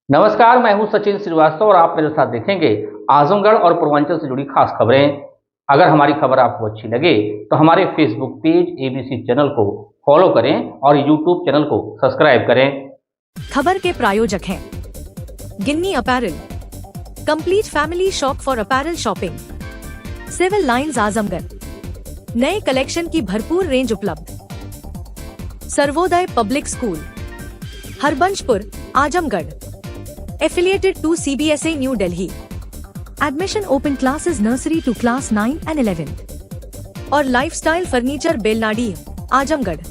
नमस्कार, मैं हूं सचिन श्रीवास्तव और आप मेरे साथ देखेंगे आजमगढ़ और पूर्वांचल से जुड़ी खास खबरें। अगर हमारी खबर आपको अच्छी लगे तो हमारे फेसबुक पेज एबीसी चैनल को फॉलो करें और यूट्यूब चैनल को सब्सक्राइब करें। खबर के प्रायोजक हैं Ginni apparel, complete family shop for apparel shopping, Civil Lines Azamgarh, नए कलेक्शन की भरपूर रेंज उपलब्ध, Sarvodaya public school, Harbanshpur Azamgarh, affiliated to CBSA New Delhi. Admission open classes nursery to class 9 and 11. और लाइफस्टाइल फर्नीचर बेलनाडी आजमगढ़।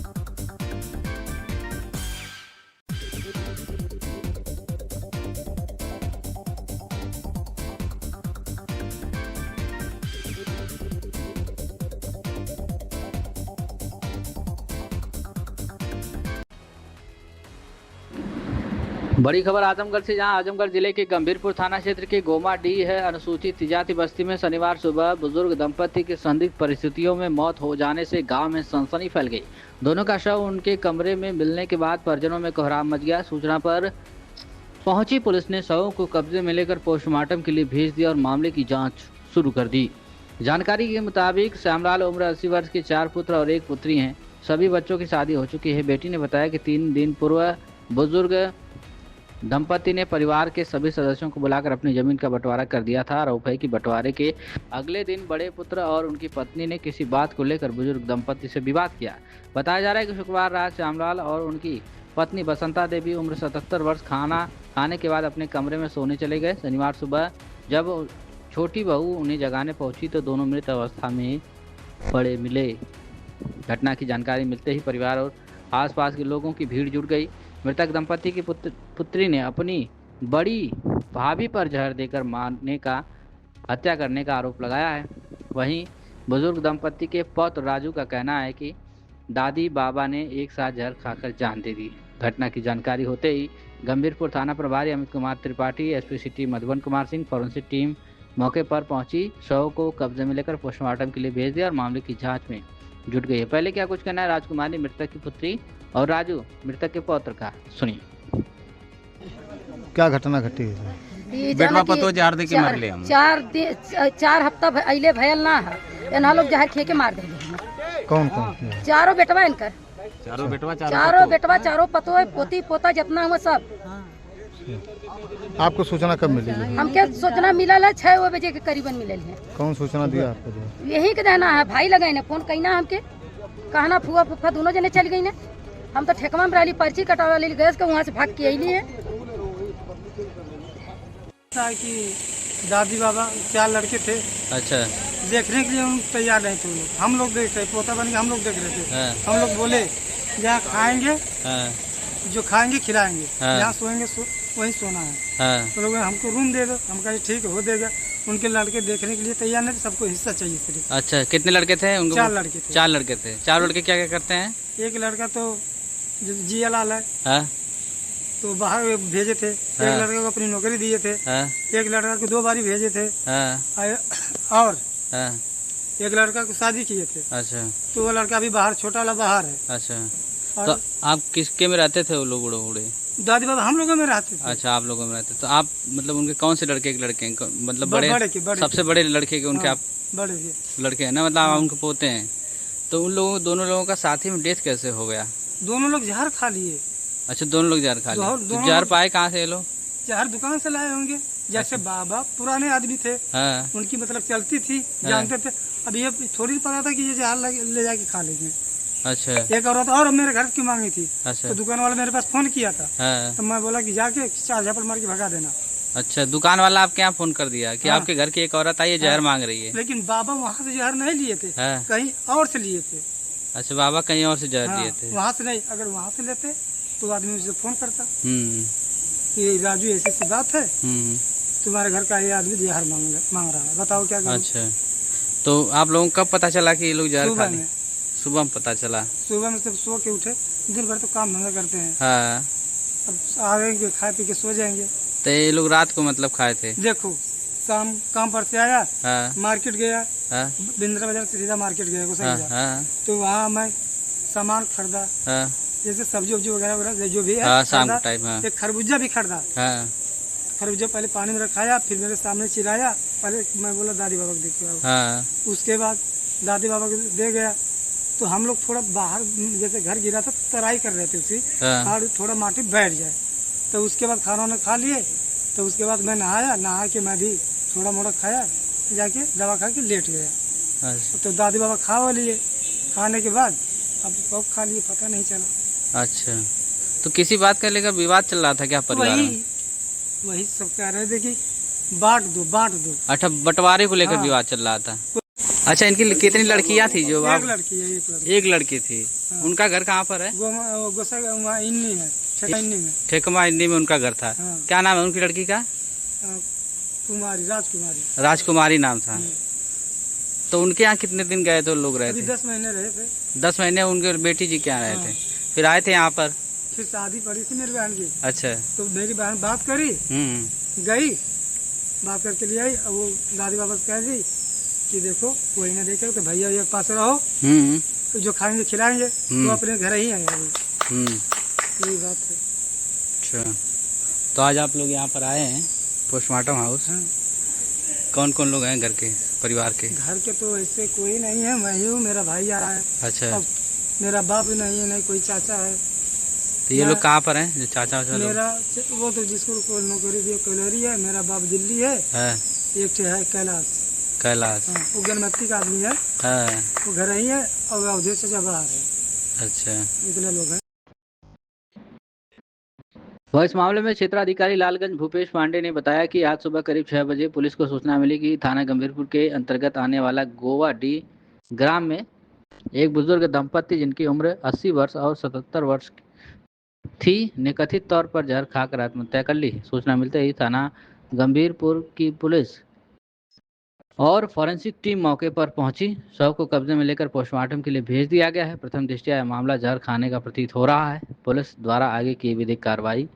बड़ी खबर आजमगढ़ से, जहां आजमगढ़ जिले के गंभीरपुर थाना क्षेत्र के गोमाडीह है अनुसूचित जाति बस्ती में शनिवार सुबह बुजुर्ग दंपति की संदिग्ध परिस्थितियों में मौत हो जाने से गांव में सनसनी फैल गई। दोनों का शव उनके कमरे में मिलने के बाद परिजनों में कोहराम मच गया। सूचना पर पहुंची पुलिस ने शवों को कब्जे में लेकर पोस्टमार्टम के लिए भेज दिया और मामले की जाँच शुरू कर दी। जानकारी के मुताबिक श्यामलाल उम्र 80 वर्ष के 4 पुत्र और 1 पुत्री हैं। सभी बच्चों की शादी हो चुकी है। बेटी ने बताया कि 3 दिन पूर्व बुजुर्ग दंपति ने परिवार के सभी सदस्यों को बुलाकर अपनी जमीन का बंटवारा कर दिया था। आरोप है कि बंटवारे के अगले दिन बड़े पुत्र और उनकी पत्नी ने किसी बात को लेकर बुजुर्ग दंपति से विवाद किया। बताया जा रहा है कि शुक्रवार रात श्यामलाल और उनकी पत्नी बसंता देवी उम्र 77 वर्ष खाना खाने के बाद अपने कमरे में सोने चले गए। शनिवार सुबह जब छोटी बहू उन्हें जगाने पहुंची तो दोनों मृत अवस्था में पड़े मिले। घटना की जानकारी मिलते ही परिवार और आसपास के लोगों की भीड़ जुट गई। मृतक दंपति की पुत्री ने अपनी बड़ी भाभी पर जहर देकर मारने का हत्या करने का आरोप लगाया है। वहीं बुजुर्ग दंपति के पौत्र राजू का कहना है कि दादी बाबा ने एक साथ जहर खाकर जान दे दी। घटना की जानकारी होते ही गंभीरपुर थाना प्रभारी Amit Kumar Tripathi, SP city Madhuban Kumar Singh, forensic team मौके पर पहुंची, शव को कब्जे में लेकर पोस्टमार्टम के लिए भेज दिया और मामले की जाँच में जुट गई है। पहले क्या कुछ कहना है राजकुमारी मृतक की पुत्री और राजू मृतक के पौत्र का, सुनिए। क्या घटना घटी है? बेटवा पतो जहर दे के मार ले हम 4 हफ्ता अइले भयल ना है। एना लोग जहर खे के मार देले। कौन कौन? चारों बेटवा इनकर, चारों बेटवा चारों पतो पोती पोता जितना हुआ सब। आपको सूचना कब मिली? हमके सूचना मिलल है 6 बजे के करीबन मिलल है। कौन सूचना दिया आपको? यही के देना है, भाई लगाए ने फोन कहना हमके, कहना फुआ फुफा दोनों जने चल गई ने। हम तो ठेकवा में रही, पर्ची कटावा ले गैस के वहाँ से भाग के अली है। कि दादी बाबा 4 लड़के थे। अच्छा, देखने के लिए हम तैयार नहीं थे। हम लोग देख रहे, पोता बन के हम लोग देख रहे थे। हम लोग बोले जहाँ खाएंगे, जो खाएंगे खिलाएंगे, जहाँ सोएंगे वहीं सोना है। तो लोग हमको रूम दे दो। हम कहे ठीक हो देगा। उनके लड़के देखने के लिए तैयार नहीं थे, सबको हिस्सा चाहिए सिर्फ। अच्छा, कितने लड़के थे उनको? 4 लड़के थे। 4 लड़के थे। 4 लड़के क्या क्या करते हैं? एक लड़का तो जिया लाल है, तो बाहर भेजे थे। एक लड़के को अपनी नौकरी दिए थे। एक लड़का को 2 बारी भेजे थे। और एक लड़का को शादी किए थे। अच्छा, तो वो लड़का अभी बाहर, छोटा वाला बाहर है। अच्छा, तो आप किसके में रहते थे? वो लोग बूढ़े दादी बाबा हम लोगों में रहते थे। अच्छा, आप लोगों में रहते। तो आप मतलब उनके कौन से लड़के के लड़के हैं? मतलब बड़े सबसे बड़े लड़के के उनके? आप बड़े के लड़के हैं ना, मतलब आप उनके पोते हैं। तो उन लोगों दोनों लोगों का साथी में डेथ कैसे हो गया? दोनों लोग जहर खा लिए। अच्छा, दोनों लोग जहर खा लिए। तो जहर पाए कहाँ से ये लोग? जहर दुकान से लाए होंगे। जैसे बाबा पुराने आदमी थे, उनकी मतलब चलती थी, जानते थे। अब ये थोड़ी पता था कि ये जहर ले जाके खा लेंगे। अच्छा, एक औरत और मेरे घर की मांगी थी। अच्छा, तो दुकान वाला मेरे पास फोन किया था। तो मैं बोला कि जाके 4 झापड़ मार के भगा देना। अच्छा, दुकान वाला आपके यहाँ फोन कर दिया कि आपके घर की एक औरत आई है, जहर मांग रही है। लेकिन बाबा वहाँ से जहर नहीं लिए थे, कहीं और से लिए थे। अच्छा, बाबा कहीं और से जहर लिए थे? वहाँ से नहीं। अगर वहाँ से लेते तो आदमी मुझे फोन करता कि राजू ऐसी बात है, तुम्हारे घर का ये आदमी जहर मांग रहा है, बताओ क्या करूं? अच्छा, तो आप लोगों को कब पता चला कि ये लोग जहर खा रहे? सुबह में पता चला। सुबह में सब सो के उठे, दिन भर तो काम धंधा करते हैं। अब आएंगे, खा पी के सो जाएंगे। तो ये लोग रात को मतलब खाए थे? देखो, शाम काम पर से आया, मार्केट गया, बिंद्रा बाजार से सीधा मार्केट गया। तो वहाँ मैं सामान खरीदा, जैसे सब्जी वब्जी वगैरह जो भी है, शाम टाइम। एक खरबूजा भी खरीदा। खरबूजा पहले पानी में रखाया, फिर मेरे सामने चिराया। पहले मैं बोला दादी बाबा को देखिए आओ। हाँ। उसके बाद दादी बाबा को दे गया, तो हम लोग थोड़ा बाहर, जैसे घर गिरा था तो तराई कर रहे थे उसी, हाँ। और थोड़ा माटी बैठ जाए। तो उसके बाद खाना वाना खा लिए, तो उसके बाद मैं नहाया, नहा के मैं भी थोड़ा मोड़ा खाया, जाके दवा खा के लेट गया। अच्छा। तो दादी बाबा खा वा लिए, खाने के बाद अब कब खा लिए पता नहीं चला। अच्छा, तो किसी बात का लेकर विवाद चल रहा था क्या परिवार में? वही सब कह रहे थे कि बांट दो बांट दो। अच्छा, बंटवारे को लेकर हाँ। विवाद चल रहा था। अच्छा, इनकी कितनी लड़कियां थी जो एक लड़की है, एक लड़की। एक लड़की थी। हाँ। उनका घर कहाँ पर है? गोसा वहाँ इन्नी है, ठेका में। ठेकमा इंडी में उनका घर था। हाँ। क्या नाम है उनकी लड़की का? कुमारी, राजकुमारी। राजकुमारी नाम था। तो उनके यहाँ कितने दिन गए थे लोग रहे अभी थे? 10 महीने रहे थे। 10 महीने उनके बेटी जी के यहाँ रहे हाँ। थे, फिर आए थे यहाँ पर। फिर शादी पड़ी थी मेरी बहन की, अच्छा। तो मेरी बहन बात करी, गई बात करके ले आई। अब वो दादी बाबा से कह दी कि देखो कोई ना देखे तो भैया के पास रहो, तो जो खाएंगे खिलाएंगे, तो अपने घर ही आएंगे। यही बात है। अच्छा, तो आज आप लोग यहाँ पर आए हैं पोस्टमार्टम हाउस। हाँ। कौन कौन लोग हैं घर के, परिवार के? घर के तो ऐसे कोई नहीं है, मैं ही हूँ, मेरा भाई आ रहा है। अच्छा। अब मेरा बाप भी नहीं है, नहीं कोई चाचा है। तो ये लोग कहाँ पर हैं जो चाचा वाचा लोग? मेरा वो तो जिसको कोई नौकरी दी कलहरी है, मेरा बाप दिल्ली है। एक ठे है कैलाश। कैलाश। हाँ, वो गणमती का आदमी है। हाँ। वो घर ही है, और अवधेश चाचा बाहर है। अच्छा, इतने लोग हैं। वह इस मामले में क्षेत्राधिकारी लालगंज भूपेश पांडे ने बताया कि आज सुबह करीब 6 बजे पुलिस को सूचना मिली कि थाना गंभीरपुर के अंतर्गत आने वाला गोवा डी ग्राम में एक बुजुर्ग दंपत्ति जिनकी उम्र 80 वर्ष और 77 वर्ष थी ने कथित तौर पर जहर खाकर आत्महत्या कर ली। सूचना मिलते ही थाना गंभीरपुर की पुलिस और फॉरेंसिक टीम मौके पर पहुंची। शव को कब्जे में लेकर पोस्टमार्टम के लिए भेज दिया गया है। प्रथम दृष्टया यह मामला जहर खाने का प्रतीत हो रहा है। पुलिस द्वारा आगे की विधिक कार्रवाई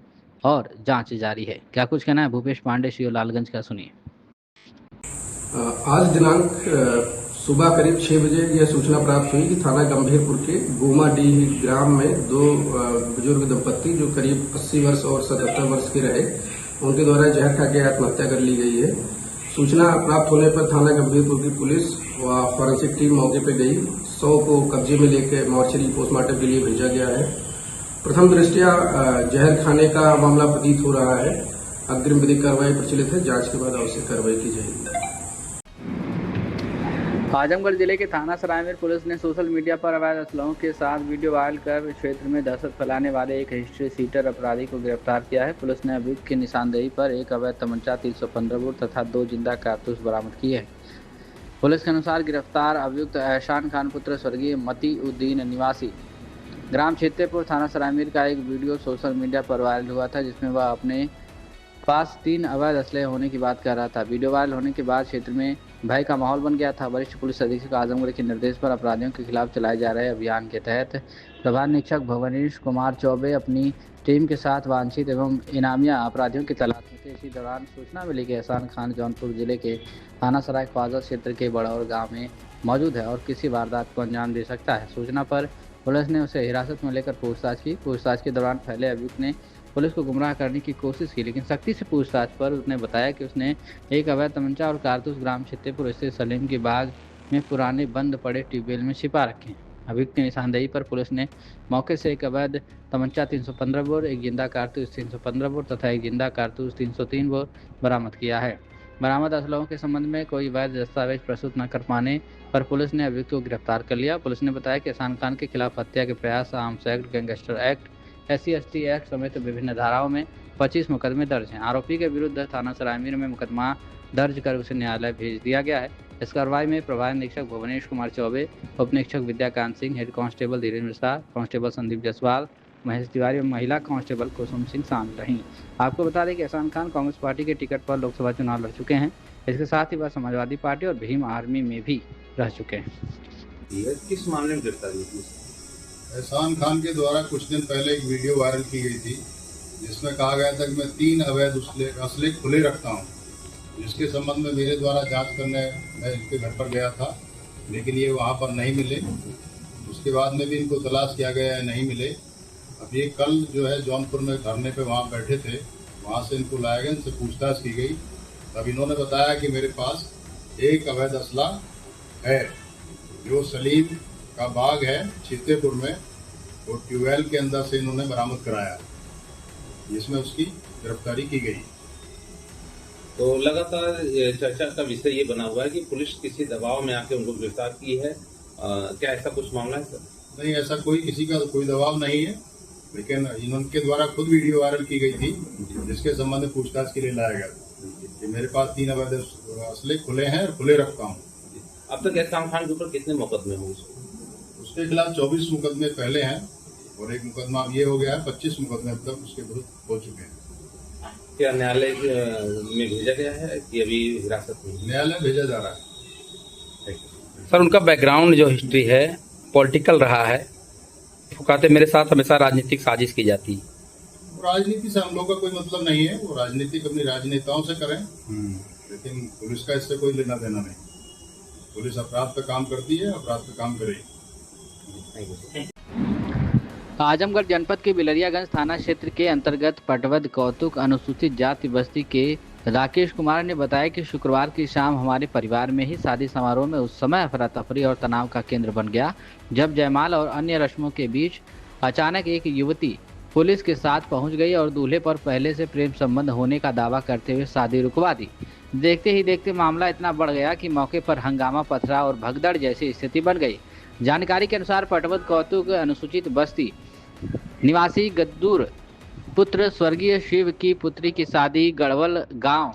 और जांच जारी है। क्या कुछ कहना है भूपेश पांडे, सीओ लालगंज का, सुनिए। आज दिनांक सुबह करीब 6 बजे यह सूचना प्राप्त हुई कि थाना गंभीरपुर के गोमाडीह ग्राम में दो बुजुर्ग दंपत्ति जो करीब 80 वर्ष और 77 वर्ष के रहे, उनके द्वारा जहर खा के आत्महत्या कर ली गई है। सूचना प्राप्त होने पर थाना गंभीरपुर की पुलिस व फॉरेंसिक टीम मौके पर गई। शव को कब्जे में लेकर मॉर्चरी पोस्टमार्टम के लिए भेजा गया है। प्रथम दृष्टया जहर खाने का मामला प्रतीत हो रहा है। अग्रिम विधिक कार्रवाई प्रचलित है, जांच के बाद आवश्यक कार्रवाई की जाएगी। आजमगढ़ जिले के थाना सरायमीर पुलिस ने सोशल मीडिया पर अवैध असलहों के साथ वीडियो वायरल कर क्षेत्र में दहशत फैलाने वाले एक हिस्ट्री सीटर अपराधी को गिरफ्तार किया है। पुलिस ने अभियुक्त की निशानदेही पर एक अवैध तमंचा 315 बोर तथा 2 जिंदा कारतूस बरामद किए हैं। पुलिस के अनुसार गिरफ्तार अभियुक्त एहसान खान पुत्र स्वर्गीय मती उद्दीन निवासी ग्राम क्षेत्रपुर थाना सरायमीर का एक वीडियो सोशल मीडिया पर वायरल हुआ था, जिसमें वह अपने पास 3 अवैध असलहे होने की बात कर रहा था। वीडियो वायरल होने के बाद क्षेत्र में भय का माहौल बन गया था। वरिष्ठ पुलिस अधीक्षक आजमगढ़ के निर्देश पर अपराधियों के खिलाफ चलाए जा रहे अभियान के तहत प्रभार निरीक्षक भुवनेश कुमार चौबे अपनी टीम के साथ वांछित एवं इनामिया अपराधियों की तलाश में थे। इसी दौरान सूचना मिली कि एहसान खान जौनपुर जिले के थाना सराय ख्वाजा क्षेत्र के बड़ौर गाँव में मौजूद है और किसी वारदात को अंजाम दे सकता है। सूचना पर पुलिस ने उसे हिरासत में लेकर पूछताछ की। पूछताछ के दौरान पहले अभियुक्त ने पुलिस को गुमराह करने की कोशिश की, लेकिन सख्ती से पूछताछ पर उसने बताया कि उसने एक अवैध तमंचा और कारतूस ग्राम क्षेत्रपुर स्थित सलीम की बाग में पुराने बंद पड़े ट्यूबवेल में छिपा रखे हैं। अभियुक्त की निशानदेही पर पुलिस ने मौके से एक अवैध तमंचा 315 बोर, एक जिंदा कारतूस 315 बोर तथा एक जिंदा कारतूस 303 बोर बरामद किया है। बरामद असलहों के संबंध में कोई वैध दस्तावेज प्रस्तुत न कर पाने पर पुलिस ने अभियुक्त को गिरफ्तार कर लिया। पुलिस ने बताया कि एहसान खान के खिलाफ हत्या के प्रयास, arms act, gangster act, SC/ST act समेत विभिन्न धाराओं में 25 मुकदमे दर्ज हैं। आरोपी के विरुद्ध थाना सरायमीर में मुकदमा दर्ज कर उसे न्यायालय भेज दिया गया है। इस कार्रवाई में प्रभारी निरीक्षक भुवनेश कुमार चौबे, उप निरीक्षक Vidyakant Singh, head constable Dhirendra Mishra, constable Sandeep Jaiswal, Mahesh Tiwari और महिला कांस्टेबल कुसुम सिंह शामिल रहीं। आपको बता दें कि एहसान खान कांग्रेस पार्टी के टिकट पर लोकसभा चुनाव लड़ चुके हैं। इसके साथ ही वह समाजवादी पार्टी और भीम आर्मी में भी रह चुके हैं। किस मामले में गिरफ्तार हुई? एहसान खान के द्वारा कुछ दिन पहले एक वीडियो वायरल की गई थी, जिसमें कहा गया था कि मैं 3 अवैध असले खुले रखता हूं, जिसके संबंध में मेरे द्वारा जांच करने मैं इनके घर पर गया था, लेकिन ये वहां पर नहीं मिले। उसके बाद में भी इनको तलाश किया गया है, नहीं मिले। अब ये कल जो है जौनपुर में धरने पे वहां बैठे थे, वहाँ से इनको लाया गया, इनसे पूछताछ की गई। तब इन्होंने बताया कि मेरे पास एक अवैध असला है जो सलीम का बाग है चित्तेपुर में, और ट्यूबवेल के अंदर से इन्होंने बरामद कराया, जिसमें उसकी गिरफ्तारी की गई। तो लगातार चर्चा का विषय ये बना हुआ है कि पुलिस किसी दबाव में आके उनको गिरफ्तार की है। क्या ऐसा कुछ मामला है सर? नहीं, ऐसा किसी का कोई दबाव नहीं है, लेकिन इनके द्वारा खुद वीडियो वायरल की गई थी, जिसके संबंध में पूछताछ के लिए लाया गया था कि मेरे पास 3 अवैध असले खुले हैं और खुले रखता हूँ। अब तक एहसान खान के ऊपर कितने मुकदमे हुए? उसके खिलाफ 24 मुकदमे पहले हैं और एक मुकदमा अब ये हो गया है, 25 मुकदमे अब तक उसके विरुद्ध हो चुके हैं। क्या न्यायालय में भेजा गया है कि अभी हिरासत में? न्यायालय भेजा जा रहा है। सर, उनका बैकग्राउंड जो हिस्ट्री है पॉलिटिकल रहा है, वो कहते मेरे साथ हमेशा राजनीतिक साजिश की जाती है। राजनीति से हम लोग का कोई मतलब नहीं है, वो राजनीतिक अपनी राजनेताओं से करें, लेकिन पुलिस का इससे कोई लेना देना नहीं। पुलिस अपराध पे काम करती है, अपराध पे काम करेगी। आजमगढ़ जनपद के बिलरियागंज थाना क्षेत्र के अंतर्गत पटवद कौतुक अनुसूचित जाति बस्ती के राकेश कुमार ने बताया कि शुक्रवार की शाम हमारे परिवार में ही शादी समारोह में उस समय अफरा तफरी और तनाव का केंद्र बन गया जब जयमाल और अन्य रस्मों के बीच अचानक एक युवती पुलिस के साथ पहुंच गई और दूल्हे पर पहले से प्रेम संबंध होने का दावा करते हुए शादी रुकवा दी। देखते ही देखते मामला इतना बढ़ गया कि मौके पर हंगामा, पथराव और भगदड़ जैसी स्थिति बन गई। जानकारी के अनुसार पटवद कौतुक अनुसूचित बस्ती निवासी गद्दूर पुत्र स्वर्गीय शिव की पुत्री की शादी गढ़वल गांव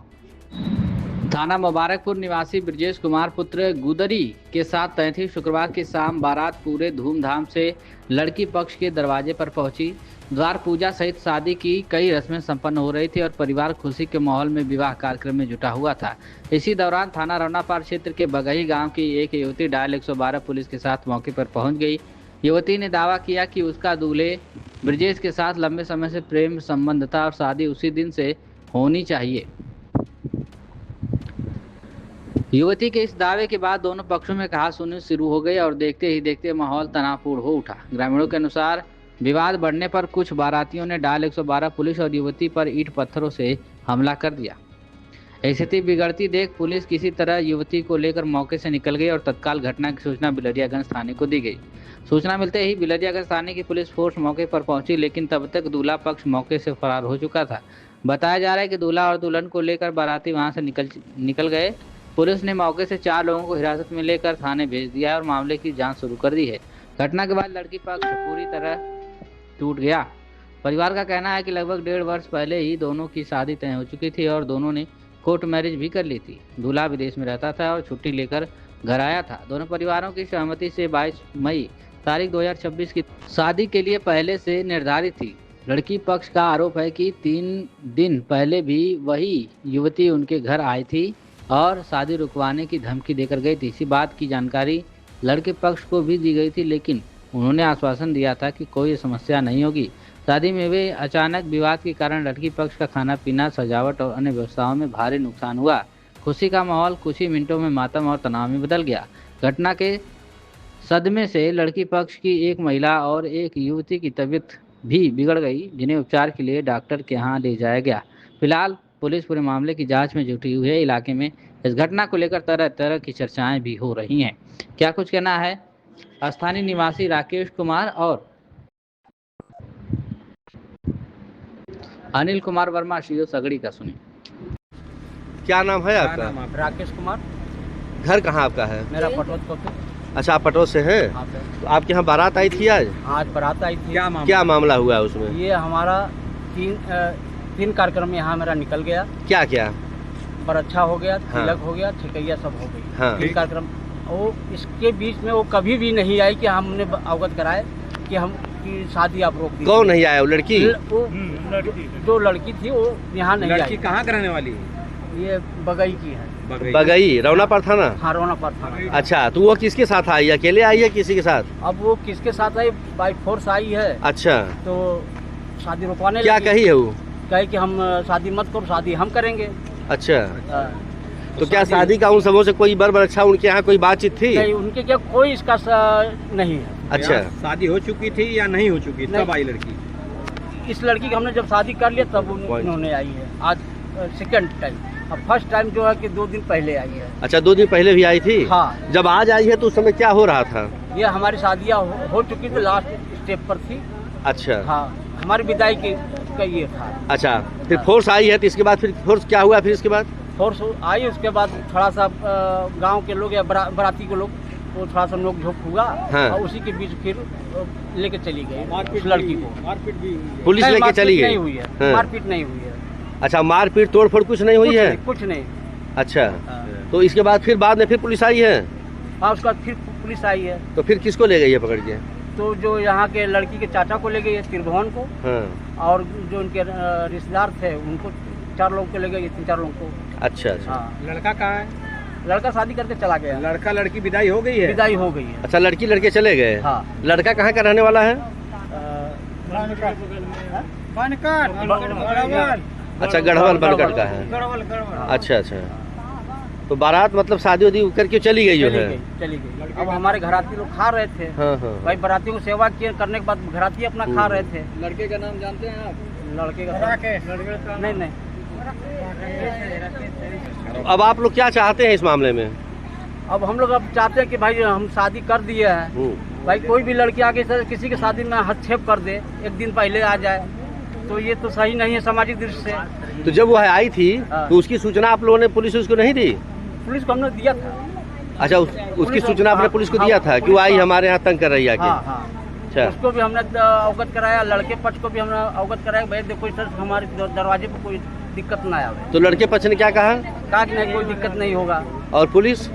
थाना मुबारकपुर निवासी ब्रजेश कुमार पुत्र गुदरी के साथ तय थी। शुक्रवार की शाम बारात पूरे धूमधाम से लड़की पक्ष के दरवाजे पर पहुंची। द्वार पूजा सहित शादी की कई रस्में संपन्न हो रही थी और परिवार खुशी के माहौल में विवाह कार्यक्रम में जुटा हुआ था। इसी दौरान थाना रौनापार क्षेत्र के बगही गांव की एक युवती डायल 112 पुलिस के साथ मौके पर पहुंच गई। युवती ने दावा किया कि उसका दूल्हे ब्रजेश के साथ लंबे समय से प्रेम संबंध था और शादी उसी दिन से होनी चाहिए। युवती के इस दावे के बाद दोनों पक्षों में कहा-सुनी शुरू हो गई और देखते ही देखते माहौल तनावपूर्ण हो उठा। ग्रामीणों के अनुसार विवाद बढ़ने पर कुछ बारातियों ने डायल 112 पुलिस और युवती पर ईंट पत्थरों से हमला कर दिया। स्थिति बिगड़ती देख पुलिस किसी तरह युवती को लेकर मौके से निकल गई और तत्काल घटना की सूचना बिलरियागंज थाने को दी गई। सूचना मिलते ही बिलरियागंज थाने की पुलिस फोर्स मौके पर पहुंची, लेकिन तब तक दूल्हा पक्ष मौके से फरार हो चुका था। बताया जा रहा है कि दूल्हा और दुल्हन को लेकर बाराती वहां से निकल गए। पुलिस ने मौके से 4 लोगों को हिरासत में लेकर थाने भेज दिया और मामले की जाँच शुरू कर दी है। घटना के बाद लड़की पक्ष पूरी तरह टूट गया। परिवार का कहना है कि लगभग 1.5 वर्ष पहले ही दोनों की शादी तय हो चुकी थी और दोनों ने कोर्ट मैरिज भी कर ली थी। दूल्हा विदेश में रहता था और छुट्टी लेकर घर आया था। दोनों परिवारों की सहमति से 22 मई तारीख 2026 की शादी के लिए पहले से निर्धारित थी। लड़की पक्ष का आरोप है कि 3 दिन पहले भी वही युवती उनके घर आई थी और शादी रुकवाने की धमकी देकर गई थी। इसी बात की जानकारी लड़के पक्ष को भी दी गई थी, लेकिन उन्होंने आश्वासन दिया था कि कोई समस्या नहीं होगी। शादी में वे अचानक विवाद के कारण लड़की पक्ष का खाना पीना, सजावट और अन्य व्यवस्थाओं में भारी नुकसान हुआ। खुशी का माहौल कुछ ही मिनटों में मातम और तनाव में बदल गया। घटना के सदमे से लड़की पक्ष की एक महिला और एक युवती की तबीयत भी बिगड़ गई, जिन्हें उपचार के लिए डॉक्टर के यहाँ ले जाया गया। फिलहाल पुलिस पूरे मामले की जांच में जुटी हुई है। इलाके में इस घटना को लेकर तरह तरह की चर्चाएं भी हो रही हैं। क्या कुछ कहना है स्थानीय निवासी राकेश कुमार और अनिल कुमार वर्मा सीओ सगड़ी का सुनिए। क्या नाम है आपका? राकेश कुमार। घर कहाँ आपका है? मेरा पटवद कौतुक। अच्छा, आप पटोर से हैं? हाँ सर। तो आपके यहाँ बारात आई थी आज? आज बारात आई थी। क्या मामला हुआ है उसमें? ये हमारा 3 कार्यक्रम यहाँ मेरा निकल गया। क्या क्या? बरच्छा हो गया, तिलक हो गया, ठिकैया सब हो गई। हाँ। 3 कार्यक्रम। वो इसके बीच में वो कभी भी नहीं आई कि हमने अवगत कराए कि हम की शादी आप रोक दी। कौन नहीं आया? वो लड़की? जो लड़की थी वो यहाँ नहीं आई। लड़की कहाँ कराने वाली है? ये बगई की है। बगई रौनापार थाना? हाँ, रौनापार थाना। अच्छा, तो वो किसके साथ आई? अकेले आई है किसी के साथ? अब वो किसके साथ आई? बाई फोर्स आई है। अच्छा, तो शादी रुकवाने क्या कही है वो? कहे कि हम शादी मत करो, शादी हम करेंगे। अच्छा, तो क्या शादी का उन सबों से कोई बरबरच्छा उनके यहाँ कोई बातचीत थी? नहीं, उनके क्या कोई इसका नहीं है। अच्छा, शादी हो चुकी थी या नहीं हो चुकी? तब आई लड़की? इस लड़की की हमने जब शादी कर लिया तब उन्होंने आई है आज सेकंड टाइम। अब फर्स्ट टाइम जो है कि 2 दिन पहले आई है। अच्छा 2 दिन पहले भी आई थी? हाँ। जब आज आई है तो उस समय क्या हो रहा था? ये हमारी शादियाँ हो चुकी थी, लास्ट स्टेप पर थी। अच्छा। हाँ हमारी विदाई का ये था। अच्छा फिर फोर्स आई है तो इसके बाद फिर फोर्स क्या हुआ? फिर इसके बाद फोर्स आई, उसके बाद थोड़ा सा गांव के लोग या बराती के लोग वो थोड़ा सा नोक झोंक हुआ। हाँ। और उसी के बीच फिर लेके चली गई उस लड़की को। मारपीट भी पुलिस लेके चली गई? नहीं हुई है। हाँ। मारपीट नहीं हुई है। अच्छा मारपीट तोड़फोड़ कुछ नहीं हुई है? कुछ नहीं। अच्छा। तो इसके बाद फिर बाद में फिर पुलिस आई है? हाँ उसके बाद फिर पुलिस आई है। तो फिर किसको ले गई है पकड़ के? तो जो यहाँ के लड़की के चाचा को ले गई है त्रिभुवन को। हाँ। और जो उनके रिश्तेदार थे उनको 4 लोग को ले गए, 3-4 लोग को। अच्छा अच्छा। हाँ। लड़का कहाँ है? लड़का शादी करके चला गया। लड़का लड़की विदाई हो गई है? विदाई हो गई है। अच्छा लड़की लड़के चले गए? हाँ। लड़का कहाँ का रहने वाला है? अच्छा गढ़वाल बनगढ़ का है। अच्छा अच्छा। तो बारात मतलब शादी वादी करके चली गई जो है? चली गई। अब हमारे घराती लोग खा रहे थे। हाँ हाँ। भाई बारातियों को सेवा किए करने के बाद घराती अपना खा रहे थे। लड़के का नाम जानते हैं आप? लड़के का नहीं। अब आप लोग क्या चाहते हैं इस मामले में? अब हम लोग अब चाहते हैं कि भाई हम शादी कर दिए हैं, भाई कोई भी लड़की आगे किसी के शादी में हस्तक्षेप कर दे, 1 दिन पहले आ जाए तो ये तो सही नहीं है सामाजिक दृष्टि से। तो जब वह आई थी तो उसकी सूचना आप लोगों ने पुलिस उसको नहीं दी? पुलिस को हमने दिया था। अच्छा उसकी सूचना आपने पुलिस को दिया था कि वो आई हमारे यहाँ तंग कर रही है? अच्छा उसको भी हमने अवगत कराया, लड़के पक्ष को भी हमने अवगत कराया भाई देखो सर हमारे दरवाजे पर कोई दिक्कत ना आवे। तो लड़के पक्ष ने क्या कहा? कहा कि नहीं कोई दिक्कत नहीं होगा। और पुलिस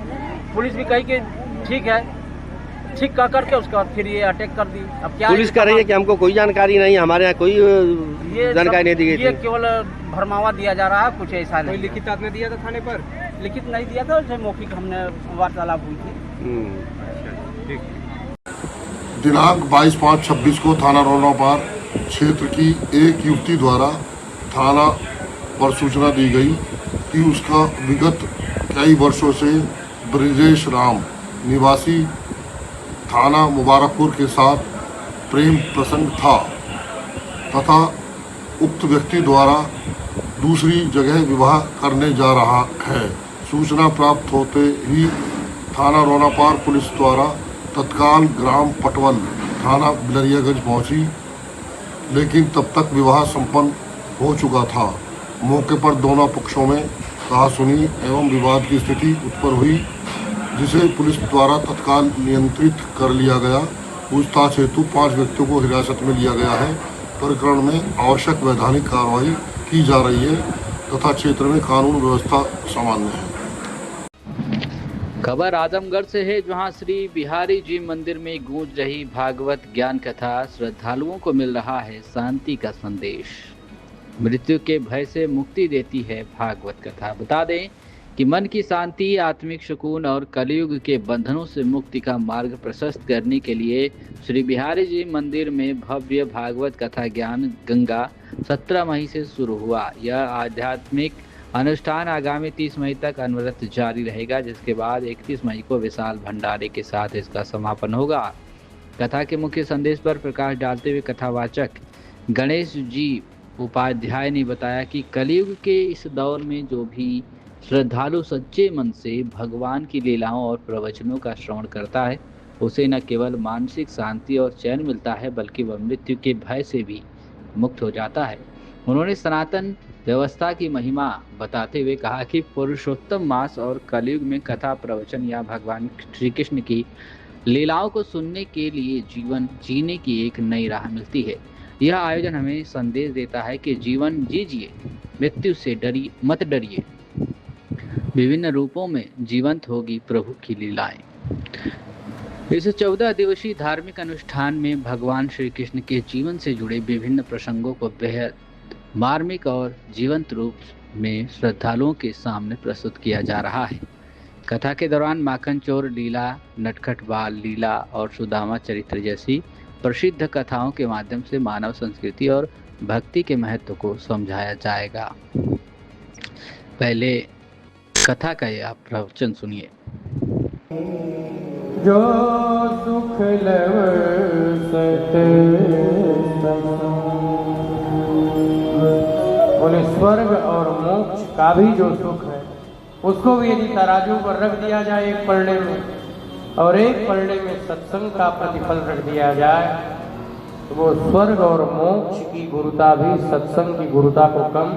भी कही कि ठीक है, ठीक कह करके उसके बाद फिर ये अटैक कर दी। अब क्या पुलिस कह रही है कि हमको कोई जानकारी नहीं, हमारे यहाँ कोई जानकारी नहीं दी गई। ये केवल भरमावा दिया जा रहा है, कुछ ऐसा नहीं। कोई लिखित आपने दिया था थाने पर? लिखित नहीं दिया था, उसे मौखिक हमने वार्तालाप हुई थी। दिनांक 22/5/26 को थाना रोनापार क्षेत्र की एक युवती द्वारा थाना पर सूचना दी गई कि उसका विगत कई वर्षों से ब्रिजेश राम निवासी थाना मुबारकपुर के साथ प्रेम प्रसंग था तथा उक्त व्यक्ति द्वारा दूसरी जगह विवाह करने जा रहा है। सूचना प्राप्त होते ही थाना रोनापार पुलिस द्वारा तत्काल ग्राम पटवल थाना बिलरियागंज पहुंची, लेकिन तब तक विवाह संपन्न हो चुका था। मौके पर दोनों पक्षों में कहासुनी एवं विवाद की स्थिति उत्पन्न हुई, जिसे पुलिस द्वारा तत्काल नियंत्रित कर लिया गया। पूछताछ हेतु 5 व्यक्तियों को हिरासत में लिया गया है। प्रकरण में आवश्यक वैधानिक कार्रवाई की जा रही है तथा क्षेत्र में कानून व्यवस्था सामान्य है। खबर आजमगढ़ से है, जहां श्री बिहारी जी मंदिर में गूंज रही भागवत ज्ञान कथा। श्रद्धालुओं को मिल रहा है शांति का संदेश। मृत्यु के भय से मुक्ति देती है भागवत कथा। बता दें कि मन की शांति, आत्मिक सुकून और कलयुग के बंधनों से मुक्ति का मार्ग प्रशस्त करने के लिए श्री बिहारी जी मंदिर में भव्य भागवत कथा ज्ञान गंगा 17 मई से शुरू हुआ। यह आध्यात्मिक अनुष्ठान आगामी 30 मई तक अनवरत जारी रहेगा, जिसके बाद 31 मई को विशाल भंडारे के साथ इसका समापन होगा। कथा के मुख्य संदेश पर प्रकाश डालते हुए कथावाचक गणेश जी उपाध्याय ने बताया कि कलयुग के इस दौर में जो भी श्रद्धालु सच्चे मन से भगवान की लीलाओं और प्रवचनों का श्रवण करता है, उसे न केवल मानसिक शांति और चैन मिलता है, बल्कि वह मृत्यु के भय से भी मुक्त हो जाता है। उन्होंने सनातन व्यवस्था की महिमा बताते हुए कहा कि पुरुषोत्तम मास और कलयुग में कथा प्रवचन या भगवान श्री कृष्ण की लीलाओं को सुनने के लिए जीवन जीने की एक नई राह मिलती है। यह आयोजन हमें संदेश देता है कि जीवन जीजिए, मृत्यु से मत डरिए। विभिन्न रूपों में जीवंत होगी प्रभु की लीलाएं। इस 14 दिवसीय धार्मिक अनुष्ठान में भगवान श्री कृष्ण के जीवन से जुड़े विभिन्न प्रसंगों को बेहद मार्मिक और जीवंत रूप में श्रद्धालुओं के सामने प्रस्तुत किया जा रहा है। कथा के दौरान माखन चोर लीला, नटखट बाल लीला और सुदामा चरित्र जैसी प्रसिद्ध कथाओं के माध्यम से मानव संस्कृति और भक्ति के महत्व को समझाया जाएगा। पहले कथा का यह प्रवचन सुनिए। जो सुख लव सत बोले स्वर्ग और मोक्ष का भी जो सुख है उसको भी यदि तराजू पर रख दिया जाए एक पलड़े में और एक पलड़े में सत्संग का प्रतिफल रख दिया जाए तो वो स्वर्ग और मोक्ष की गुरुता भी सत्संग की गुरुता को कम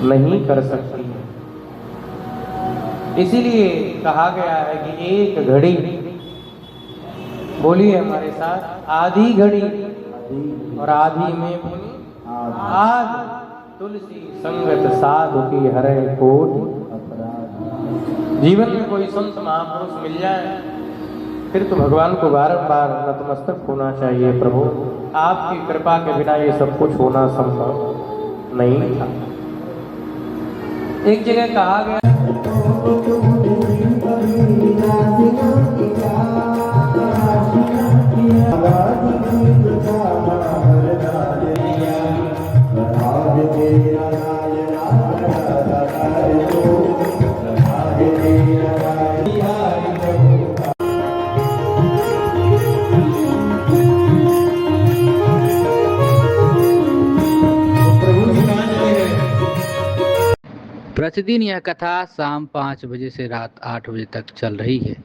नहीं कर सकती है। इसीलिए कहा गया है कि एक घड़ी, बोलिए हमारे साथ, आधी घड़ी और आधी में बोली आध तुलसी संगत साधु की हरे कोट अपराध। जीवन में कोई संत महापुरुष मिल जाए फिर तो भगवान को बारंबार नतमस्तक होना चाहिए। प्रभु आपकी कृपा के बिना ये सब कुछ होना संभव नहीं था। एक जगह कहा गया प्रतिदिन यह कथा शाम 5 बजे से रात 8 बजे तक चल रही है।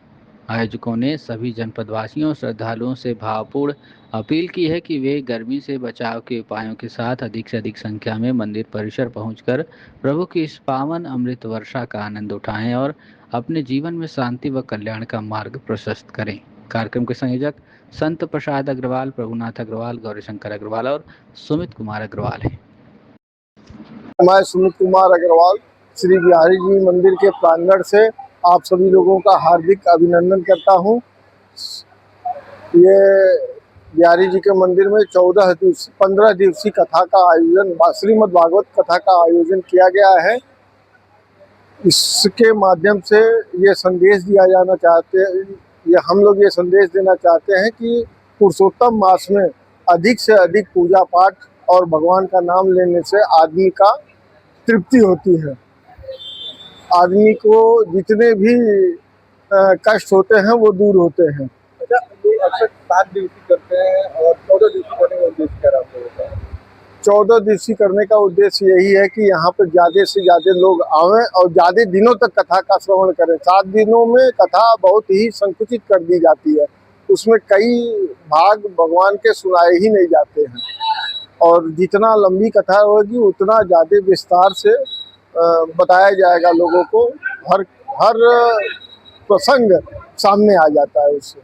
आयोजकों ने सभी जनपदवासियों श्रद्धालुओं से भावपूर्ण अपील की है कि वे गर्मी से बचाव के उपायों के साथ अधिक से अधिक संख्या में मंदिर परिसर पहुंचकर प्रभु की इस पावन अमृत वर्षा का आनंद उठाएं और अपने जीवन में शांति व कल्याण का मार्ग प्रशस्त करें। कार्यक्रम के संयोजक संत प्रसाद अग्रवाल, प्रभुनाथ अग्रवाल, गौरीशंकर अग्रवाल और सुमित कुमार अग्रवाल हैं। मैं सुमित कुमार अग्रवाल श्री बिहारी जी मंदिर के प्रांगण से आप सभी लोगों का हार्दिक अभिनंदन करता हूं। ये बिहारी जी के मंदिर में 15 दिवसीय कथा का आयोजन, श्रीमद् भागवत कथा का आयोजन किया गया है। इसके माध्यम से ये संदेश दिया जाना चाहते हैं, हम लोग ये संदेश देना चाहते हैं कि पुरुषोत्तम मास में अधिक से अधिक पूजा पाठ और भगवान का नाम लेने से आदमी का तृप्ति होती है। आदमी को जितने भी कष्ट होते हैं वो दूर होते हैं। अच्छा, ये अक्सर 7 दिवसीय करते हैं और 14 दिवसीय करने का उद्देश्य क्या होता है? 14 दिवसीय करने का उद्देश्य यही है कि यहाँ पर ज़्यादा से ज़्यादा लोग आवें और ज़्यादा दिनों तक कथा का श्रवण करें। 7 दिनों में कथा बहुत ही संकुचित कर दी जाती है, उसमें कई भाग भगवान के सुनाए ही नहीं जाते हैं और जितना लंबी कथा होगी उतना ज़्यादा विस्तार से बताया जाएगा लोगों को। हर प्रसंग सामने आ जाता है उससे।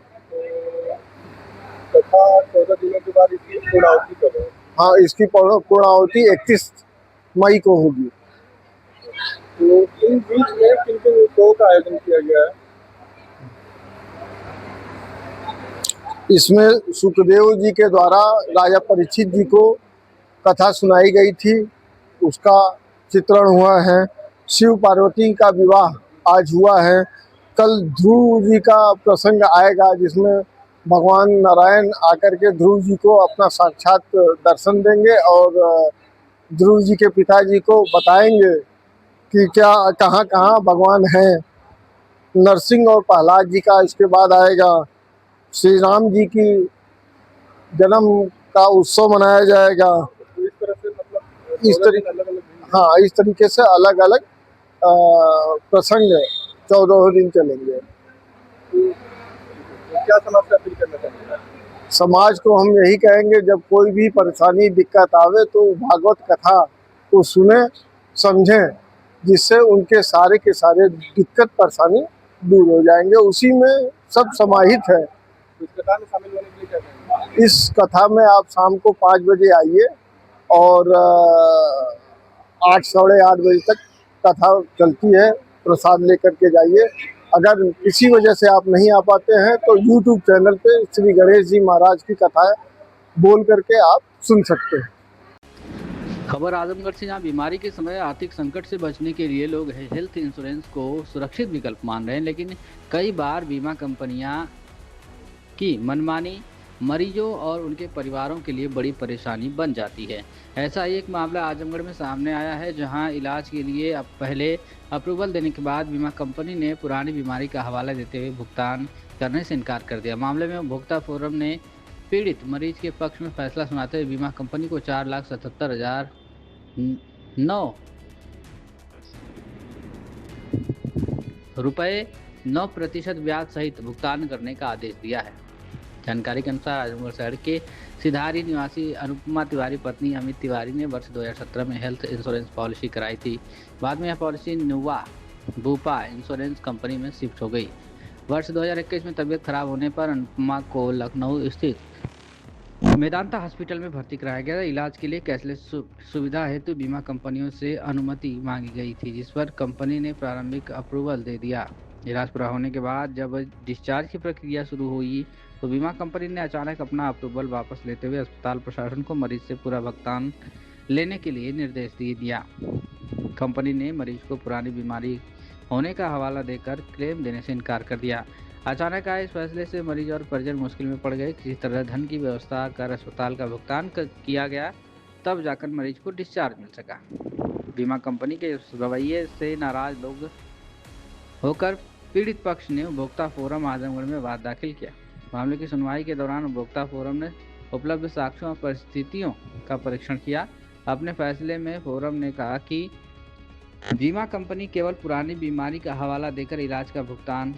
कथा 14 दिनों के बाद इसकी पूर्णाहुति कब है? हाँ, इसकी पूर्णाहुति 31 मई को होगी। तो इन बीच में किन उत्सवों का आयोजन किया गया है? इसमें सुखदेव जी के द्वारा राजा परीक्षित जी को कथा सुनाई गई थी, उसका चित्रण हुआ है। शिव पार्वती का विवाह आज हुआ है। कल ध्रुव जी का प्रसंग आएगा जिसमें भगवान नारायण आकर के ध्रुव जी को अपना साक्षात दर्शन देंगे और ध्रुव जी के पिताजी को बताएंगे कि क्या कहाँ कहाँ भगवान हैं। नरसिंह और प्रहलाद जी का इसके बाद आएगा। श्री राम जी की जन्म का उत्सव मनाया जाएगा। इस तरह से मतलब इस तरीके से अलग अलग प्रसंग 14 दिन चलेंगे। क्या समाज से अपील करना चाहिए? समाज को हम यही कहेंगे, जब कोई भी परेशानी दिक्कत आवे तो भागवत कथा को सुने समझें, जिससे उनके सारे के सारे दिक्कत परेशानी दूर हो जाएंगे। उसी में सब समाहित है। इस कथा में शामिल होने के लिए क्या कहेंगे? इस कथा में आप शाम को 5 बजे आइए और 8 साढ़े 8 बजे तक कथा चलती है। प्रसाद लेकर के जाइए। अगर किसी वजह से आप नहीं आ पाते हैं तो YouTube चैनल पे श्री गणेश जी महाराज की कथा बोल करके आप सुन सकते हैं। खबर आजमगढ़ से, जहां बीमारी के समय आर्थिक संकट से बचने के लिए लोग हेल्थ इंश्योरेंस को सुरक्षित विकल्प मान रहे हैं, लेकिन कई बार बीमा कंपनियां की मनमानी मरीजों और उनके परिवारों के लिए बड़ी परेशानी बन जाती है। ऐसा एक मामला आजमगढ़ में सामने आया है, जहां इलाज के लिए अब पहले अप्रूवल देने के बाद बीमा कंपनी ने पुरानी बीमारी का हवाला देते हुए भुगतान करने से इनकार कर दिया। मामले में उपभोक्ता फोरम ने पीड़ित मरीज के पक्ष में फैसला सुनाते हुए बीमा कंपनी को 4,77,009 रुपये 9% ब्याज सहित भुगतान करने का आदेश दिया है। जानकारी के अनुसार आजमगढ़ शहर के सिधारी निवासी अनुपमा तिवारी पत्नी अमित तिवारी ने वर्ष 2017 में हेल्थ इंश्योरेंस पॉलिसी कराई थी। बाद में यह पॉलिसी नुवा भूपा इंश्योरेंस कंपनी में शिफ्ट हो गई। वर्ष 2021 में तबीयत खराब होने पर अनुपमा को लखनऊ स्थित मेदांता हॉस्पिटल में भर्ती कराया गया। इलाज के लिए कैशलेस सुविधा हेतु बीमा कंपनियों से अनुमति मांगी गई थी, जिस पर कंपनी ने प्रारंभिक अप्रूवल दे दिया। इलाज पूरा होने के बाद जब डिस्चार्ज की प्रक्रिया शुरू हुई तो बीमा कंपनी ने अचानक अपना अप्रूवल वापस लेते हुए अस्पताल प्रशासन को मरीज से पूरा भुगतान लेने के लिए निर्देश दे दिया। कंपनी ने मरीज को पुरानी बीमारी होने का हवाला देकर क्लेम देने से इनकार कर दिया। अचानक आए इस फैसले से मरीज और परिजन मुश्किल में पड़ गए। किसी तरह धन की व्यवस्था कर अस्पताल का भुगतान किया गया, तब जाकर मरीज को डिस्चार्ज मिल सका। बीमा कंपनी के इस रवैये से नाराज लोग होकर पीड़ित पक्ष ने उपभोक्ता फोरम आजमगढ़ में वाद दाखिल किया। मामले की सुनवाई के दौरान उपभोक्ता फोरम ने उपलब्ध साक्ष्यों और परिस्थितियों का परीक्षण किया। अपने फैसले में फोरम ने कहा कि बीमा कंपनी केवल पुरानी बीमारी का हवाला देकर इलाज का भुगतान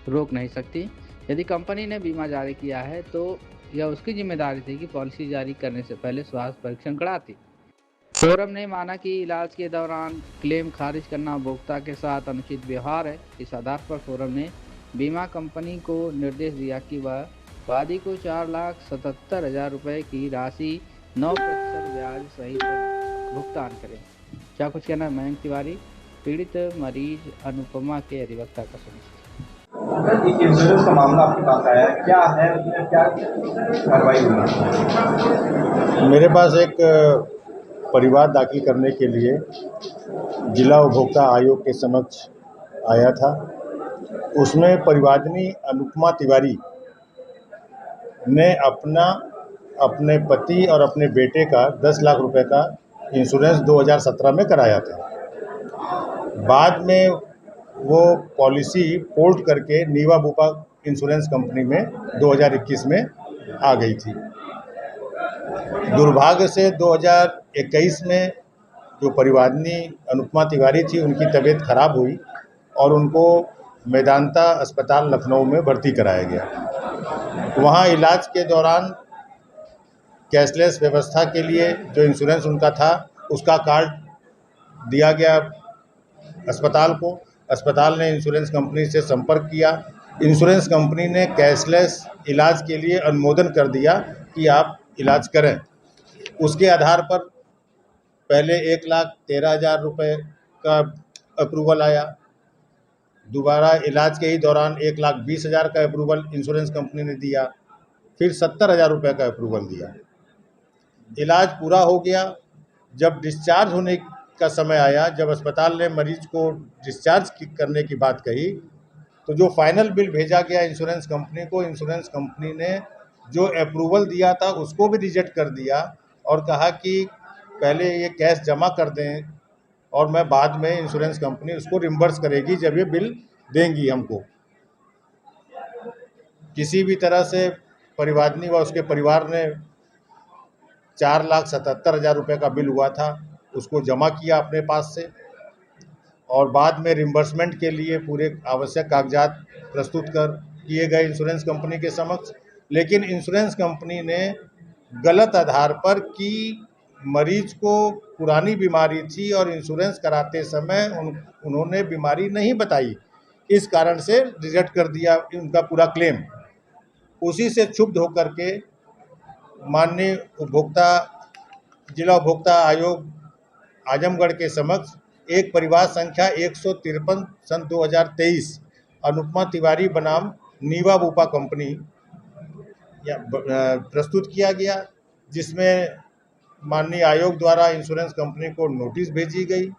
रोक नहीं सकती। यदि कंपनी ने बीमा जारी किया है तो यह उसकी जिम्मेदारी थी कि पॉलिसी जारी करने से पहले स्वास्थ्य परीक्षण कराती। फोरम ने माना कि इलाज के दौरान क्लेम खारिज करना उपभोक्ता के साथ अनुचित व्यवहार है। इस आधार पर फोरम ने बीमा कंपनी को निर्देश दिया कि वह वादी को 4,77,000 रुपये की राशि 9% ब्याज सहित भुगतान करे। क्या कुछ कहना है मयंक तिवारी, पीड़ित मरीज अनुपमा के अधिवक्ता का सुनिए। एक इंश्योरेंस का मामला आपके पास आया है, क्या है उसमें, क्या कार्रवाई हुई? मेरे पास एक परिवाद दाखिल करने के लिए जिला उपभोक्ता आयोग के समक्ष आया था। उसमें परिवादिनी अनुपमा तिवारी ने अपने पति और अपने बेटे का 10 लाख रुपए का इंश्योरेंस 2017 में कराया था। बाद में वो पॉलिसी पोर्ट करके नीवा भूपा इंश्योरेंस कंपनी में 2021 में आ गई थी। दुर्भाग्य से 2021 में जो परिवादिनी अनुपमा तिवारी थी, उनकी तबीयत खराब हुई और उनको मेदांता अस्पताल लखनऊ में भर्ती कराया गया। वहाँ इलाज के दौरान कैशलेस व्यवस्था के लिए जो इंश्योरेंस उनका था, उसका कार्ड दिया गया अस्पताल को। अस्पताल ने इंश्योरेंस कंपनी से संपर्क किया। इंश्योरेंस कंपनी ने कैशलेस इलाज के लिए अनुमोदन कर दिया कि आप इलाज करें। उसके आधार पर पहले 1,13,000 रुपये का अप्रूवल आया। दोबारा इलाज के ही दौरान 1,20,000 का अप्रूवल इंश्योरेंस कंपनी ने दिया। फिर 70,000 रुपये का अप्रूवल दिया। इलाज पूरा हो गया। जब डिस्चार्ज होने का समय आया, जब अस्पताल ने मरीज को डिस्चार्ज करने की बात कही, तो जो फाइनल बिल भेजा गया इंश्योरेंस कंपनी को, इंश्योरेंस कंपनी ने जो अप्रूवल दिया था उसको भी रिजेक्ट कर दिया और कहा कि पहले ये कैश जमा कर दें और मैं बाद में इंश्योरेंस कंपनी उसको रिम्बर्स करेगी जब ये बिल देंगी हमको। किसी भी तरह से परिवादिनी व उसके परिवार ने 4,77,000 रुपये का बिल हुआ था, उसको जमा किया अपने पास से और बाद में रिम्बर्समेंट के लिए पूरे आवश्यक कागजात प्रस्तुत किए गए इंश्योरेंस कंपनी के समक्ष। लेकिन इंश्योरेंस कंपनी ने गलत आधार पर कि मरीज को पुरानी बीमारी थी और इंश्योरेंस कराते समय उन्होंने बीमारी नहीं बताई, इस कारण से रिजेक्ट कर दिया उनका पूरा क्लेम। उसी से क्षुब्ध होकर के माननीय जिला उपभोक्ता आयोग आजमगढ़ के समक्ष एक परिवार संख्या 153 सन 2023 अनुपमा तिवारी बनाम नीवा भूपा कंपनी प्रस्तुत किया गया, जिसमें माननीय आयोग द्वारा इंश्योरेंस कंपनी को नोटिस भेजी गई।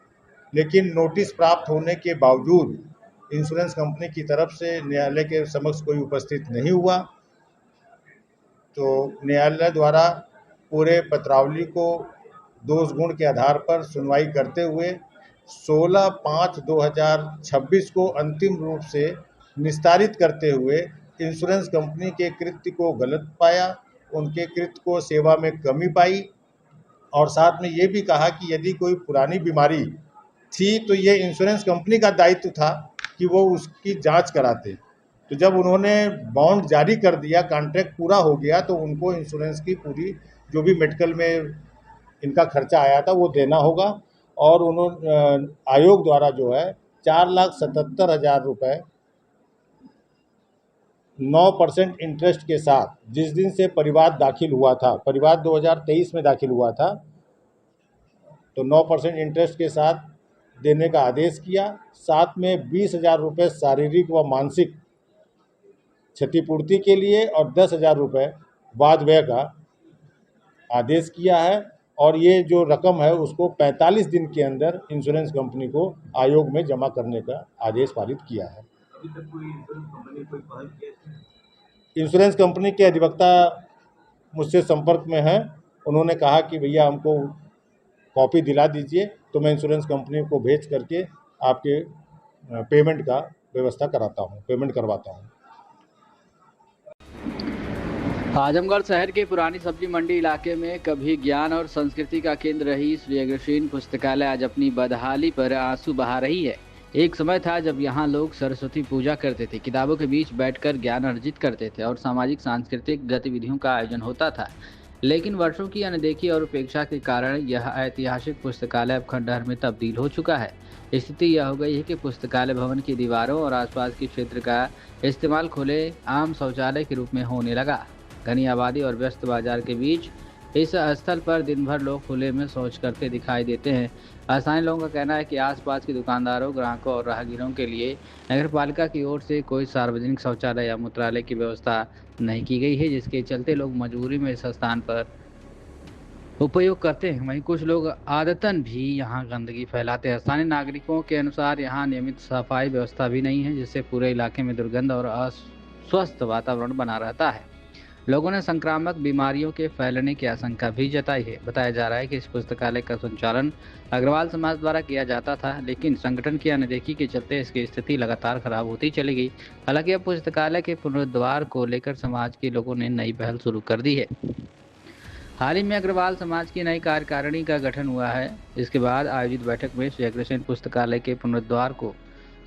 लेकिन नोटिस प्राप्त होने के बावजूद इंश्योरेंस कंपनी की तरफ से न्यायालय के समक्ष कोई उपस्थित नहीं हुआ। तो न्यायालय द्वारा पूरे पत्रावली को दोष गुण के आधार पर सुनवाई करते हुए 16/5/2026 को अंतिम रूप से निस्तारित करते हुए इंश्योरेंस कंपनी के कृत्य को गलत पाया, उनके कृत्य को सेवा में कमी पाई और साथ में ये भी कहा कि यदि कोई पुरानी बीमारी थी तो ये इंश्योरेंस कंपनी का दायित्व था कि वो उसकी जांच कराते। तो जब उन्होंने बॉन्ड जारी कर दिया, कॉन्ट्रैक्ट पूरा हो गया, तो उनको इंश्योरेंस की पूरी जो भी मेडिकल में इनका खर्चा आया था वो देना होगा। और उन्होंने आयोग द्वारा जो है 4,77,000 रुपये 9% इंटरेस्ट के साथ जिस दिन से परिवाद दाखिल हुआ था, परिवाद 2023 में दाखिल हुआ था, तो 9% इंटरेस्ट के साथ देने का आदेश किया। साथ में 20,000 रुपये शारीरिक व मानसिक क्षतिपूर्ति के लिए और 10,000 रुपये वाद व्यय का आदेश किया है। और ये जो रकम है उसको 45 दिन के अंदर इंश्योरेंस कंपनी को आयोग में जमा करने का आदेश पारित किया है। इंश्योरेंस कंपनी के अधिवक्ता मुझसे संपर्क में हैं, उन्होंने कहा कि भैया हमको कॉपी दिला दीजिए, तो मैं इंश्योरेंस कंपनी को भेज करके आपके पेमेंट का व्यवस्था कराता हूँ, पेमेंट करवाता हूँ। आजमगढ़ शहर के पुरानी सब्जी मंडी इलाके में कभी ज्ञान और संस्कृति का केंद्र रही श्री अग्रसेन पुस्तकालय आज अपनी बदहाली पर आंसू बहा रही है। एक समय था जब यहाँ लोग सरस्वती पूजा करते थे, किताबों के बीच बैठकर ज्ञान अर्जित करते थे और सामाजिक सांस्कृतिक गतिविधियों का आयोजन होता था। लेकिन वर्षों की अनदेखी और उपेक्षा के कारण यह ऐतिहासिक पुस्तकालय अब खंडहर में तब्दील हो चुका है। स्थिति यह हो गई है कि पुस्तकालय भवन की दीवारों और आसपास के क्षेत्र का इस्तेमाल खुले आम शौचालय के रूप में होने लगा। घनी आबादी और व्यस्त बाजार के बीच इस स्थल पर दिन भर लोग खुले में शौच करते दिखाई देते हैं। स्थानीय लोगों का कहना है कि आसपास के दुकानदारों, ग्राहकों और राहगीरों के लिए नगरपालिका की ओर से कोई सार्वजनिक शौचालय या मूत्रालय की व्यवस्था नहीं की गई है, जिसके चलते लोग मजबूरी में इस स्थान पर उपयोग करते हैं। वहीं कुछ लोग आदतन भी यहाँ गंदगी फैलाते हैं। स्थानीय नागरिकों के अनुसार यहाँ नियमित सफाई व्यवस्था भी नहीं है, जिससे पूरे इलाके में दुर्गंध और अस्वस्थ वातावरण बना रहता है। लोगों ने संक्रामक बीमारियों के फैलने की आशंका भी जताई है। बताया जा रहा है कि इस पुस्तकालय का संचालन अग्रवाल समाज द्वारा किया जाता था, लेकिन संगठन की अनदेखी के चलते इसकी स्थिति लगातार खराब होती चली गई। हालांकि अब पुस्तकालय के पुनरुद्धार को लेकर समाज के लोगों ने नई पहल शुरू कर दी है। हाल ही में अग्रवाल समाज की नई कार्यकारिणी का गठन हुआ है। इसके बाद आयोजित बैठक में श्री अग्रसेन पुस्तकालय के पुनरुद्धार को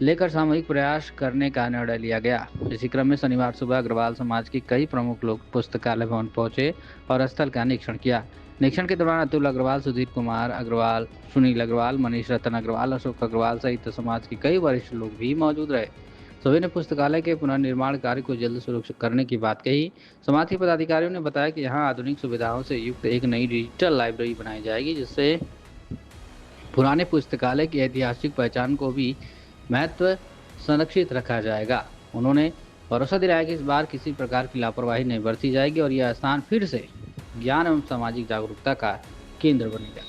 लेकर सामूहिक प्रयास करने का निर्णय लिया गया। इसी क्रम में शनिवार सुबह अग्रवाल समाज के कई प्रमुख लोग पुस्तकालय भवन पहुंचे और स्थल का निरीक्षण किया। निरीक्षण के दौरान अतुल अग्रवाल, सुधीर कुमार अग्रवाल, सुनील अग्रवाल, मनीष रतन अग्रवाल, अशोक अग्रवाल सहित समाज के कई वरिष्ठ लोग भी मौजूद रहे। सभी ने पुस्तकालय के पुनर्निर्माण कार्य को जल्द शुरू करने की बात कही। समाज के पदाधिकारियों ने बताया कि यहाँ आधुनिक सुविधाओं से युक्त एक नई डिजिटल लाइब्रेरी बनाई जाएगी, जिससे पुराने पुस्तकालय की ऐतिहासिक पहचान को भी महत्व संरक्षित रखा जाएगा। उन्होंने भरोसा दिलाया कि इस बार किसी प्रकार की लापरवाही नहीं बरती जाएगी और यह स्थान फिर से ज्ञान एवं सामाजिक जागरूकता का केंद्र बनेगा।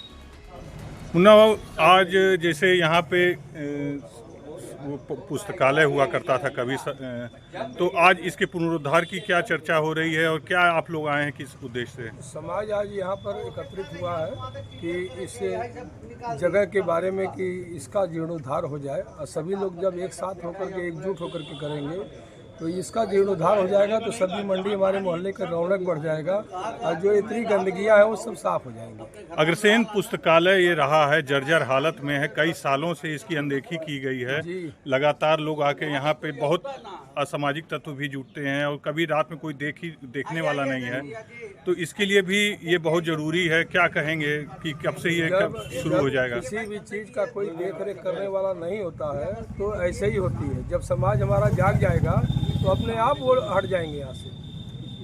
आज जैसे यहाँ पे पुस्तकालय हुआ करता था कभी, तो आज इसके पुनरुद्धार की क्या चर्चा हो रही है और क्या आप लोग आए हैं किस उद्देश्य से? समाज आज यहाँ पर एकत्रित हुआ है कि इस जगह के बारे में कि इसका जीर्णोद्धार हो जाए, और सभी लोग जब एक साथ होकर के एकजुट होकर के करेंगे तो इसका जीर्णोद्धार हो जाएगा, तो सब्जी मंडी हमारे मोहल्ले का रौनक बढ़ जाएगा और जो इतनी गंदगियां हैं वो सब साफ हो जाएंगी। अग्रसेन पुस्तकालय ये रहा है जर्जर हालत में है, कई सालों से इसकी अनदेखी की गई है। लगातार लोग आके यहाँ पे बहुत असामाजिक तत्व भी जुटते हैं और कभी रात में कोई देखने वाला नहीं है, तो इसके लिए भी ये बहुत जरूरी है। क्या कहेंगे कि कब से ये शुरू हो जाएगा? किसी भी चीज का कोई देख रेख करने वाला नहीं होता है, तो ऐसे ही होती है। जब समाज हमारा जाग जाएगा तो अपने आप वो हट जाएंगे यहाँ से।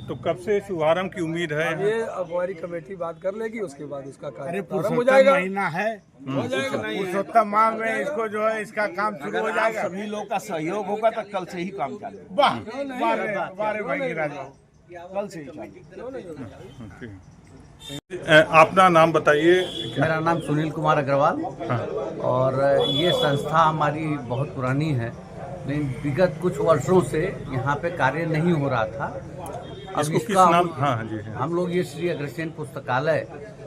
तो कब से शुभारंभ की उम्मीद है? ये अब हमारी कमेटी बात कर लेगी, उसके बाद उसका कार्य प्रारंभ हो जाएगा। महीना है, हो जाएगा। पुरुषोत्तम माह में इसको जो है इसका काम शुरू हो जाएगा। सभी लोग का सहयोग होगा तो कल से ही काम चालू। वाह भाई राजा, कल से ही चालू। अपना नाम बताइए। मेरा नाम सुनील कुमार अग्रवाल। और ये संस्था हमारी बहुत पुरानी है, लेकिन विगत कुछ वर्षों से यहाँ पे कार्य नहीं हो रहा था। अब इसका हम लोग ये श्री अग्रसेन पुस्तकालय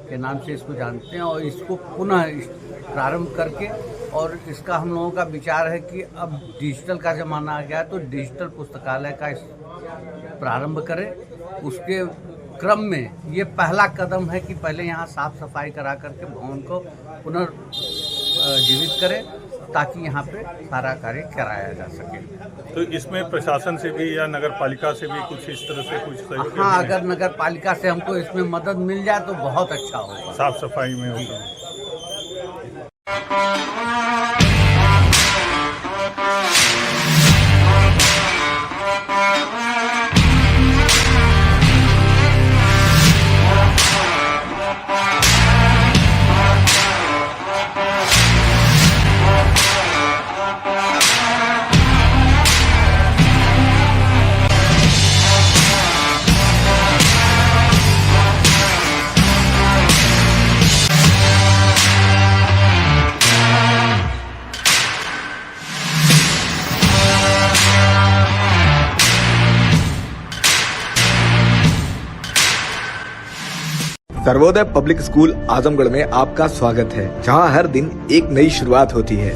के नाम से इसको जानते हैं और इसको पुनः प्रारंभ करके, और इसका हम लोगों का विचार है कि अब डिजिटल का ज़माना आ गया, तो डिजिटल पुस्तकालय का प्रारंभ करें। उसके क्रम में ये पहला कदम है कि पहले यहाँ साफ सफाई करा करके भवन को पुनर्जीवित करें ताकि यहाँ पे सारा कार्य कराया जा सके। तो इसमें प्रशासन से भी या नगर पालिका से भी कुछ इस तरह से कुछ सहयोग? हाँ, अगर नगर पालिका से हमको इसमें मदद मिल जाए तो बहुत अच्छा होगा। साफ सफाई में होगा। सर्वोदय पब्लिक स्कूल आजमगढ़ में आपका स्वागत है, जहां हर दिन एक नई शुरुआत होती है।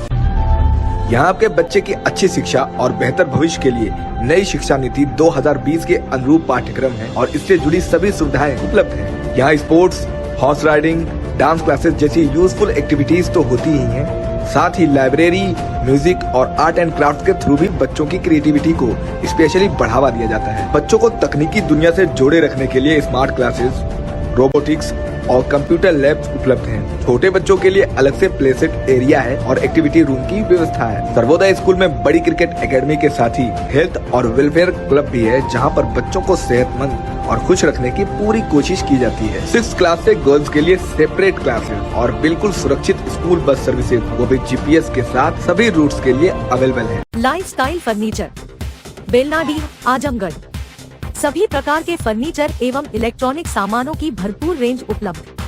यहां आपके बच्चे की अच्छी शिक्षा और बेहतर भविष्य के लिए नई शिक्षा नीति 2020 के अनुरूप पाठ्यक्रम है और इससे जुड़ी सभी सुविधाएं उपलब्ध हैं। यहां sports, horse riding, dance classes जैसी यूजफुल एक्टिविटीज तो होती ही हैं, साथ ही लाइब्रेरी, म्यूजिक और आर्ट एंड क्राफ्ट के थ्रू भी बच्चों की क्रिएटिविटी को स्पेशली बढ़ावा दिया जाता है। बच्चों को तकनीकी दुनिया से जोड़े रखने के लिए स्मार्ट क्लासेस, रोबोटिक्स और कंप्यूटर लैब्स उपलब्ध हैं। छोटे बच्चों के लिए अलग से प्ले सेट एरिया है और एक्टिविटी रूम की व्यवस्था है। सर्वोदय स्कूल में बड़ी क्रिकेट एकेडमी के साथ ही हेल्थ और वेलफेयर क्लब भी है, जहां पर बच्चों को सेहतमंद और खुश रखने की पूरी कोशिश की जाती है। 6th क्लास से गर्ल्स के लिए सेपरेट क्लासेस और बिल्कुल सुरक्षित स्कूल बस सर्विसेज, वो भी GPS के साथ सभी रूट्स के लिए अवेलेबल है। Lifestyle furniture, Belnadi, Azamgarh. सभी प्रकार के फर्नीचर एवं इलेक्ट्रॉनिक सामानों की भरपूर रेंज उपलब्ध।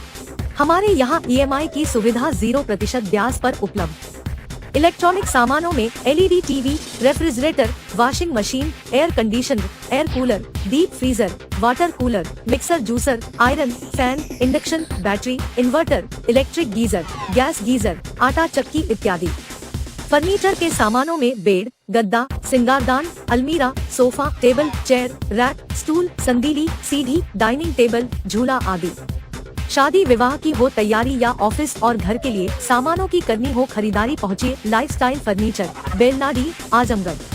हमारे यहाँ EMI की सुविधा 0% ब्याज पर उपलब्ध। इलेक्ट्रॉनिक सामानों में LED TV, refrigerator, washing machine, air conditioner, air cooler, deep freezer, water cooler, mixer juicer, iron, fan, induction, battery, inverter, electric geyser, gas geyser, आटा चक्की इत्यादि। फर्नीचर के सामानों में बेड, गद्दा, सिंगारदान, अलमीरा, sofa, table, chair, rack, stool, संदीली, सीढ़ी, डाइनिंग टेबल, झूला आदि। शादी विवाह की हो तैयारी या ऑफिस और घर के लिए सामानों की करनी हो खरीदारी, पहुँचिए लाइफस्टाइल फर्नीचर, बेलनाडी, आजमगढ़।